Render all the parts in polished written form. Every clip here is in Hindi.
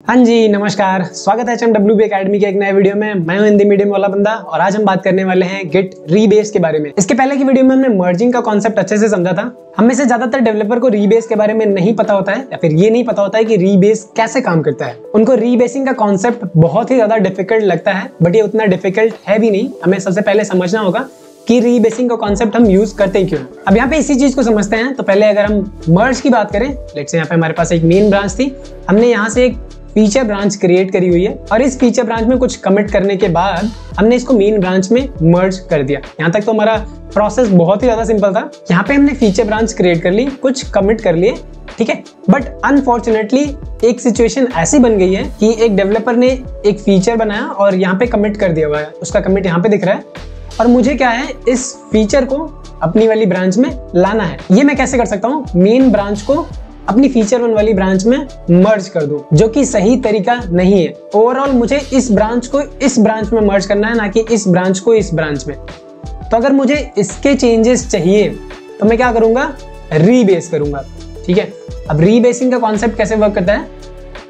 हाँ जी नमस्कार, स्वागत है HMWB एकेडमी के एक नए वीडियो में। मैं हूं हिंदी मीडियम वाला बंदा और आज हम बात करने वाले हैं गिट रीबेस के बारे में। इसके पहले की वीडियो में हमने मर्जिंग का कॉन्सेप्ट अच्छे से समझा था। हम में से ज्यादातर डेवलपर को रीबेस के बारे में नहीं पता होता है या फिर ये नहीं पता होता है कि रीबेस कैसे काम करता है। उनको रीबेसिंग का कॉन्सेप्ट बहुत ही ज्यादा डिफिकल्ट लगता है, बट ये उतना डिफिकल्ट है भी नहीं। हमें सबसे पहले समझना होगा कि रीबेसिंग का कॉन्सेप्ट हम यूज करते क्यों। अब यहाँ पे इसी चीज को समझते हैं। तो पहले अगर हम मर्ज की बात करें, लेट्स से यहाँ पे हमारे पास एक मेन ब्रांच थी, हमने यहाँ से एक फीचर ब्रांच क्रिएट करी हुई है और इस फीचर ब्रांच में कुछ कमिट करने के बाद हमने इसको मेन ब्रांच में मर्ज कर दिया। यहाँ तक तो हमारा प्रोसेस बहुत ही ज्यादा सिंपल था। यहाँ पे हमने फीचर ब्रांच क्रिएट कर ली, कुछ कमिट कर लिए, ठीक है। बट अनफॉर्चुनेटली एक सिचुएशन ऐसी बन गई है कि एक डेवलपर ने एक फीचर बनाया और यहाँ पे कमिट कर दिया हुआ है, उसका कमिट यहाँ पे दिख रहा है और मुझे क्या है, इस फीचर को अपनी वाली ब्रांच में लाना है। ये मैं कैसे कर सकता हूँ, मेन ब्रांच को अपनी फीचर वन वाली ब्रांच में मर्ज कर दूं, जो कि सही तरीका नहीं है। ओवरऑल मुझे इस ब्रांच को इस ब्रांच में मर्ज करना है, ना कि इस ब्रांच को इस ब्रांच में। तो अगर मुझे इसके चेंजेस चाहिए तो मैं क्या करूंगा, रीबेस करूंगा, ठीक है। अब रीबेसिंग का कॉन्सेप्ट कैसे वर्क करता है,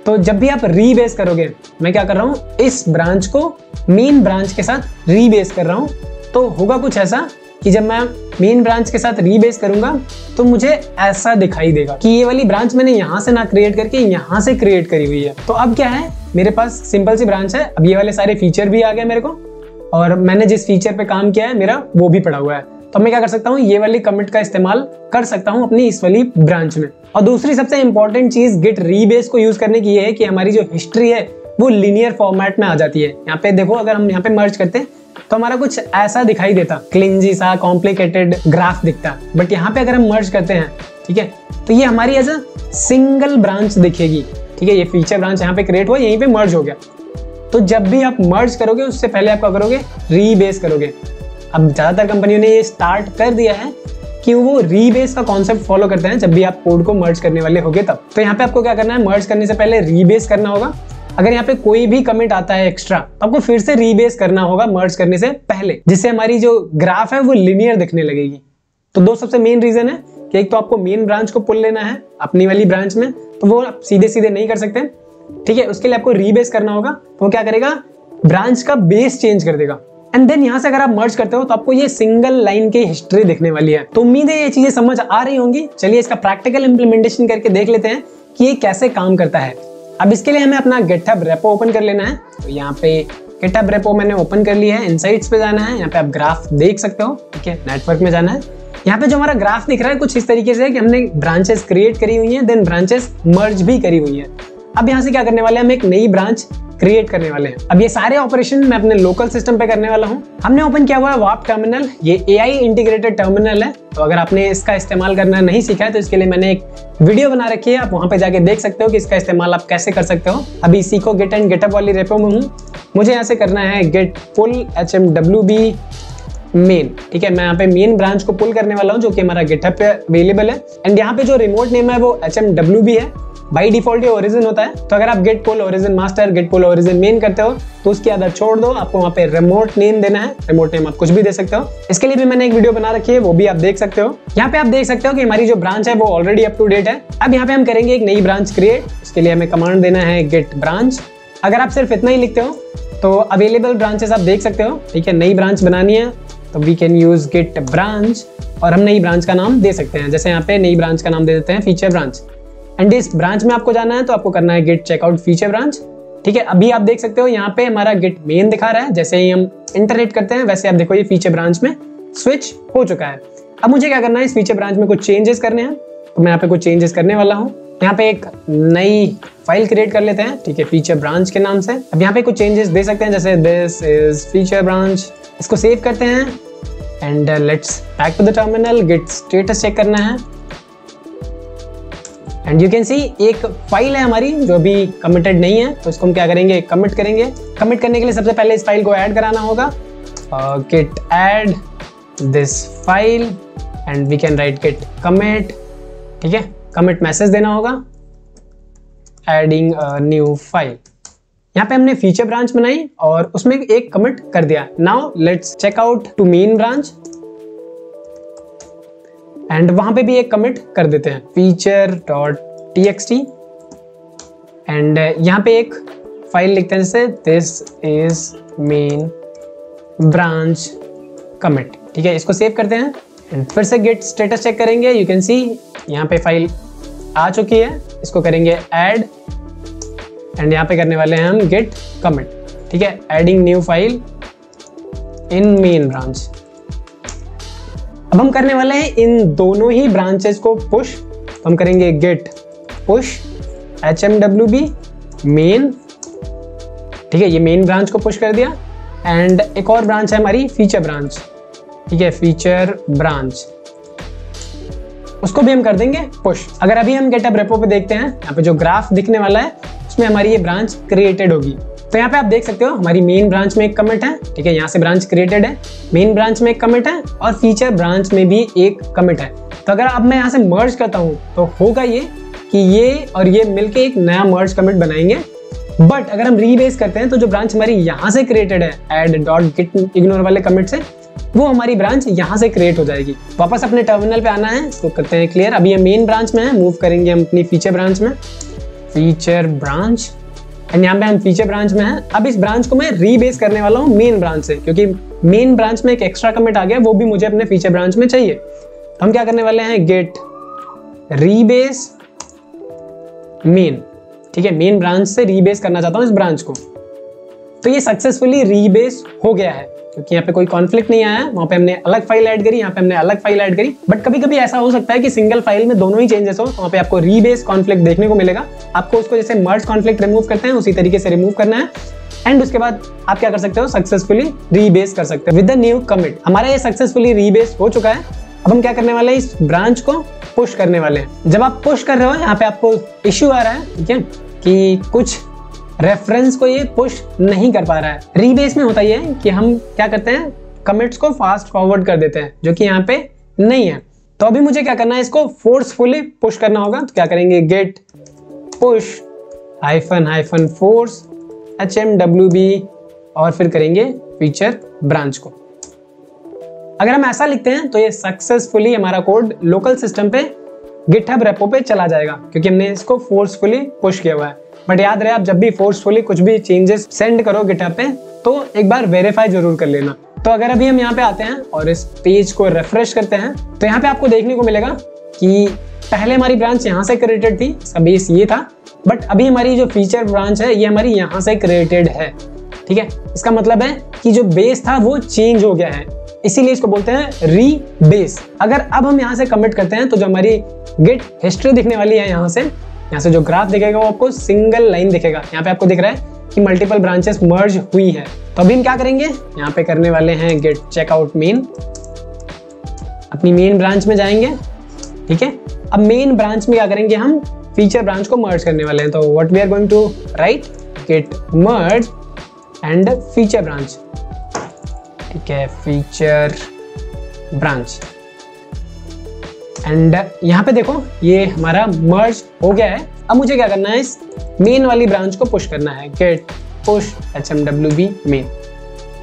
तो जब भी आप रीबेस करोगे, मैं क्या कर रहा हूं, इस ब्रांच को मेन ब्रांच के साथ रीबेस कर रहा हूं। तो होगा कुछ ऐसा कि जब मैं मेन ब्रांच के साथ रीबेस करूंगा तो मुझे ऐसा दिखाई देगा कि ये वाली ब्रांच मैंने यहाँ से ना क्रिएट करके यहाँ से क्रिएट करी हुई है। तो अब क्या है, मेरे पास सिंपल सी ब्रांच है। अब ये वाले सारे फीचर भी आ गए मेरे को और मैंने जिस फीचर पे काम किया है मेरा वो भी पड़ा हुआ है। तो मैं क्या कर सकता हूँ, ये वाली कमिट का इस्तेमाल कर सकता हूँ अपनी इस वाली ब्रांच में। और दूसरी सबसे इंपॉर्टेंट चीज गिट रीबेस को यूज करने की ये है कि हमारी जो हिस्ट्री है वो लीनियर फॉर्मेट में आ जाती है। यहाँ पे देखो, अगर हम यहाँ पे मर्ज करते हैं तो हमारा कुछ ऐसा दिखाई देता, क्लिंजी सा कॉम्प्लिकेटेड ग्राफ दिखता। बट यहाँ पे अगर हम मर्ज करते हैं, ठीक है, तो ये हमारी एज अ सिंगल ब्रांच दिखेगी, ठीक है। ये फीचर ब्रांच यहाँ पे क्रिएट हुआ, यहीं पे मर्ज हो गया। तो जब भी आप मर्ज करोगे उससे पहले आप क्या करोगे, रीबेस करोगे। अब ज्यादातर कंपनियों ने ये स्टार्ट कर दिया है कि वो रीबेस का कॉन्सेप्ट फॉलो करते हैं जब भी आप कोड को मर्ज करने वाले होगे तब। तो यहाँ पे आपको क्या करना है, मर्ज करने से पहले रीबेस करना होगा। अगर यहाँ पे कोई भी कमिट आता है एक्स्ट्रा तो आपको फिर से रीबेस करना होगा मर्ज करने से पहले, जिससे हमारी जो ग्राफ है वो लिनियर दिखने लगेगी। तो दो सबसे मेन रीजन है कि एक तो आपको मेन ब्रांच को पुल लेना है अपनी वाली ब्रांच में, तो वो आप सीधे सीधे नहीं कर सकते, ठीक है। उसके लिए आपको रीबेस करना होगा। तो वो क्या करेगा, ब्रांच का बेस चेंज कर देगा। एंड देन यहाँ से अगर आप मर्ज करते हो तो आपको ये सिंगल लाइन की हिस्ट्री दिखने वाली है। तो उम्मीद है ये चीजें समझ आ रही होंगी। चलिए इसका प्रैक्टिकल इंप्लीमेंटेशन करके देख लेते हैं कि ये कैसे काम करता है। अब इसके लिए हमें अपना गिटहब रेपो ओपन कर लेना है। तो यहाँ पे गिटहब रेपो मैंने ओपन कर लिया है। इनसाइट्स पे जाना है, यहाँ पे आप ग्राफ देख सकते हो, ठीक है। नेटवर्क में जाना है। यहाँ पे जो हमारा ग्राफ दिख रहा है कुछ इस तरीके से है कि हमने ब्रांचेस क्रिएट करी हुई हैं, देन ब्रांचेस मर्ज भी करी हुई हैं। अब यहाँ से क्या करने वाले हैं, हम एक नई ब्रांच क्रिएट करने वाले हैं। अब ये सारे ऑपरेशन मैं अपने लोकल सिस्टम पे करने वाला हूँ। हमने ओपन किया हुआ है वार्प टर्मिनल, ये AI इंटीग्रेटेड टर्मिनल है। तो अगर आपने इसका इस्तेमाल करना नहीं सीखा है तो इसके लिए मैंने एक वीडियो बना रखी है, आप वहां पे जाके देख सकते हो कि इसका इस्तेमाल आप कैसे कर सकते हो। अभी सीखो गिट एंड गिटहब वाली रेपो में हूँ। मुझे यहाँ से करना है गिट पुल HMWB मेन, ठीक है। मैं यहाँ पे मेन ब्रांच को पुल करने वाला हूँ जो कि हमारा गिटहब पे अवेलेबल है। एंड यहाँ पे जो रिमोट नेम है वो HMWB है। बाई डिफॉल्ट ये ओरिजिन होता है। तो अगर आप गिट पुल ओरिजिन मास्टर, गिट पुल ओरिजिन मेन करते हो तो उसकी आदत छोड़ दो, आपको वहाँ पे रिमोट नेम देना है। रिमोट नेम आप कुछ भी दे सकते हो। इसके लिए भी मैंने एक वीडियो बना रखी है, वो भी आप देख सकते हो। यहाँ पे आप देख सकते हो कि हमारी जो ब्रांच है वो ऑलरेडी अप टू डेट है। अब यहाँ पे हम करेंगे एक नई ब्रांच क्रिएट। उसके लिए हमें कमांड देना है गिट ब्रांच। अगर आप सिर्फ इतना ही लिखते हो तो अवेलेबल ब्रांचेस आप देख सकते हो, ठीक है। नई ब्रांच बनानी है तो we can use git branch और हम नई ब्रांच का नाम दे सकते हैं। जैसे यहाँ पे नई ब्रांच का नाम दे देते हैं फीचर ब्रांच। एंड इस ब्रांच में आपको जाना है तो आपको करना है गिट चेकआउट फीचर ब्रांच, ठीक है। अभी आप देख सकते हो यहाँ पे हमारा गिट मेन दिखा रहा है। जैसे ही हम इंटरनेट करते हैं वैसे आप देखो ये फीचर ब्रांच में स्विच हो चुका है। अब मुझे क्या करना है, इस फीचर ब्रांच में कुछ चेंजेस करने हैं। तो मैं यहाँ पे कुछ चेंजेस करने वाला हूँ। यहाँ पे एक नई फाइल क्रिएट कर लेते हैं, ठीक है, फीचर ब्रांच के नाम से। अब यहाँ पे कुछ चेंजेस दे सकते हैं, जैसे दिस इज फीचर ब्रांच। इसको सेव करते हैं and let's back to the terminal. Git status check करना है एंड यू कैन सी एक फाइल है हमारी जो अभी कमिटेड नहीं है। तो इसको हम क्या करेंगे, कमिट करेंगे। कमिट करने के लिए सबसे पहले इस फाइल को ऐड कराना होगा। Git add this file and we can write git commit, ठीक है। कमिट मैसेज देना होगा, एडिंग न्यू फाइल। यहाँ पे हमने फीचर ब्रांच बनाई और उसमें एक कमिट कर दिया। Now let's check out to main branch and वहां पे भी एक कमिट कर देते हैं, feature.txt एंड यहाँ पे एक फाइल लिखते हैं जैसे this is main branch commit. ठीक है, इसको सेव करते हैं एंड फिर से गेट स्टेटस चेक करेंगे। यू कैन सी यहाँ पे फाइल आ चुकी है, इसको करेंगे ऐड एंड यहाँ पे करने वाले हैं हम गेट कमिट। ठीक है, adding new file in main branch. अब हम करने वाले हैं इन दोनों ही ब्रांचेस को पुश, तो हम करेंगे गेट पुश HMWB मेन। ठीक है, ये मेन ब्रांच को पुश कर दिया एंड एक और ब्रांच है हमारी फीचर ब्रांच। ठीक है, फीचर ब्रांच, उसको भी हम कर देंगे पुश। अगर अभी हम गेटअप रेपो पे देखते हैं, यहाँ पे जो ग्राफ दिखने वाला है उसमें हमारी ये ब्रांच क्रिएटेड होगी। तो यहाँ पे आप देख सकते हो हमारी मेन ब्रांच में एक कमिट है। ठीक है, यहाँ से ब्रांच क्रिएटेड है, मेन ब्रांच में एक कमिट है और फीचर ब्रांच में भी एक कमिट है। तो अगर अब मैं यहाँ से मर्ज करता हूँ तो होगा ये कि ये और ये मिलके एक नया मर्ज कमिट बनाएंगे। बट अगर हम रीबेस करते हैं तो जो ब्रांच हमारी यहाँ से क्रिएटेड है ऐड डॉट गिट इग्नोर वाले कमिट से, वो हमारी ब्रांच यहाँ से क्रिएट हो जाएगी। वापस अपने टर्मिनल पे आना है, इसको करते हैं क्लियर। अभी हम मेन ब्रांच में है, मूव करेंगे हम अपनी फीचर ब्रांच में, फीचर ब्रांच एंड यहाँ पे हम फीचर ब्रांच में है। अब इस ब्रांच को मैं रीबेस करने वाला हूँ मेन ब्रांच से, क्योंकि मेन ब्रांच में एक एक्स्ट्रा कमिट आ गया, वो भी मुझे अपने फीचर ब्रांच में चाहिए। तो हम क्या करने वाले हैं, गेट रीबेस मेन। ठीक है, मेन ब्रांच से रीबेस करना चाहता हूँ इस ब्रांच को। तो ये सक्सेसफुली रीबेस हो गया है, क्योंकि यहाँ पे कोई कॉन्फ्लिक्ट नहीं आया। वहाँ पे हमने अलग फाइल ऐड करी, यहाँ पे हमने अलग फाइल ऐड करी। बट कभी कभी ऐसा हो सकता है कि सिंगल फाइल में दोनों ही चेंजेस हो, तो वहाँ पे आपको रीबेस कॉन्फ्लिक्ट देखने को मिलेगा। आपको उसको जैसे मर्ज कॉन्फ्लिक्ट रिमूव करते हैं उसी तरीके से रिमूव करना है एंड उसके बाद आप क्या कर सकते हो, सक्सेसफुली रीबेस कर सकते हो विद द न्यू कमिट। हमारा ये सक्सेसफुली रीबेस हो चुका है। अब हम क्या करने वाले हैं, इस ब्रांच को पुश करने वाले हैं। जब आप पुश कर रहे हो, यहाँ पे आपको इश्यू आ रहा है, ठीक है, कि कुछ रेफरेंस को ये पुश नहीं कर पा रहा है। रीबेस में होता ये है कि हम क्या करते हैं, कमिट्स को फास्ट फॉरवर्ड कर देते हैं, जो कि यहाँ पे नहीं है। तो अभी मुझे क्या करना है, इसको फोर्सफुली पुश करना होगा। तो क्या करेंगे, git push hyphen force HMWB और फिर करेंगे फीचर ब्रांच को। अगर हम ऐसा लिखते हैं तो ये सक्सेसफुली हमारा कोड लोकल सिस्टम पे गिटहब रेपो पे चला जाएगा, क्योंकि हमने इसको फोर्सफुली पुश किया हुआ है। बट याद रहे, आप जब भी फोर्सफुली कुछ भी चेंजेस सेंड करो गिटहब पे तो एक बार वेरीफाई जरूर कर लेना। तो अगर अभी हम यहाँ पे आते हैं और इस पेज को रिफ्रेश करते हैं तो यहाँ पे आपको देखने को मिलेगा कि पहले हमारी ब्रांच यहाँ से क्रिएटेड थी, इसका बेस ये था। बट अभी हमारी जो फीचर ब्रांच है ये हमारी यहाँ से क्रिएटेड है। ठीक है, इसका मतलब है कि जो बेस था वो चेंज हो गया है, इसीलिए इसको बोलते हैं रीबेस। अगर अब हम यहाँ से कमिट करते हैं तो जो हमारी गिट हिस्ट्री दिखने वाली है, यहाँ से जो ग्राफ दिखेगा वो आपको सिंगल लाइन दिखेगा। यहाँ पे आपको दिख रहा है कि मल्टीपल ब्रांचेस मर्ज हुई है। तो अभी हम क्या करेंगे, यहाँ पे करने वाले हैं गेट चेकआउट मेन, अपनी मेन ब्रांच में जाएंगे। ठीक है, अब मेन ब्रांच में क्या करेंगे, हम फीचर ब्रांच को मर्ज करने वाले हैं। तो what we are going to write, git merge and feature branch. ठीक है, फीचर ब्रांच एंड यहाँ पे देखो ये हमारा मर्ज हो गया है। अब मुझे क्या करना है, इस मेन वाली ब्रांच को पुश करना है, गेट पुश HMWB मेन।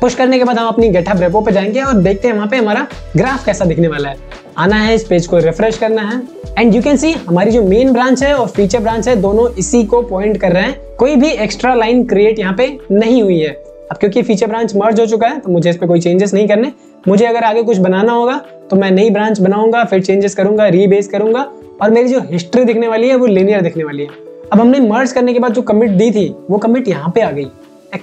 पुश करने के बाद हम अपनी गिटहब रेपो पे जाएंगे और देखते हैं वहां पे हमारा ग्राफ कैसा दिखने वाला है। आना है, इस पेज को रिफ्रेश करना है एंड यू कैन सी हमारी जो मेन ब्रांच है और फीचर ब्रांच है दोनों इसी को पॉइंट कर रहे हैं। कोई भी एक्स्ट्रा लाइन क्रिएट यहाँ पे नहीं हुई है। अब क्योंकि फीचर ब्रांच मर्ज हो चुका है तो मुझे इस पे कोई चेंजेस नहीं करने। मुझे अगर आगे कुछ बनाना होगा तो मैं नई ब्रांच बनाऊंगा, फिर चेंजेस करूंगा, रीबेस करूंगा और मेरी जो हिस्ट्री दिखने वाली है वो लिनियर दिखने वाली है। अब हमने मर्ज करने के बाद जो कमिट दी थी वो कमिट यहाँ पे आ गई,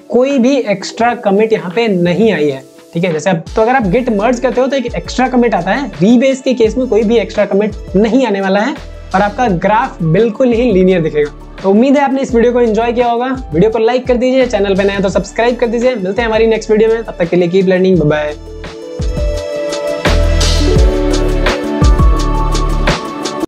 कोई भी एक्स्ट्रा कमिट यहाँ पे नहीं आई है। ठीक है, जैसे अब तो अगर आप गिट मर्ज करते हो तो एक एक्स्ट्रा कमिट आता है, रीबेस के केस में कोई भी एक्स्ट्रा कमिट नहीं आने वाला है और आपका ग्राफ बिल्कुल ही लीनियर दिखेगा। तो उम्मीद है आपने इस वीडियो को एंजॉय किया होगा। वीडियो को लाइक कर दीजिए, चैनल पे नया तो सब्सक्राइब कर दीजिए। मिलते हैं हमारी नेक्स्ट वीडियो में, तब तक के लिए कीप लर्निंग, बाय बाय।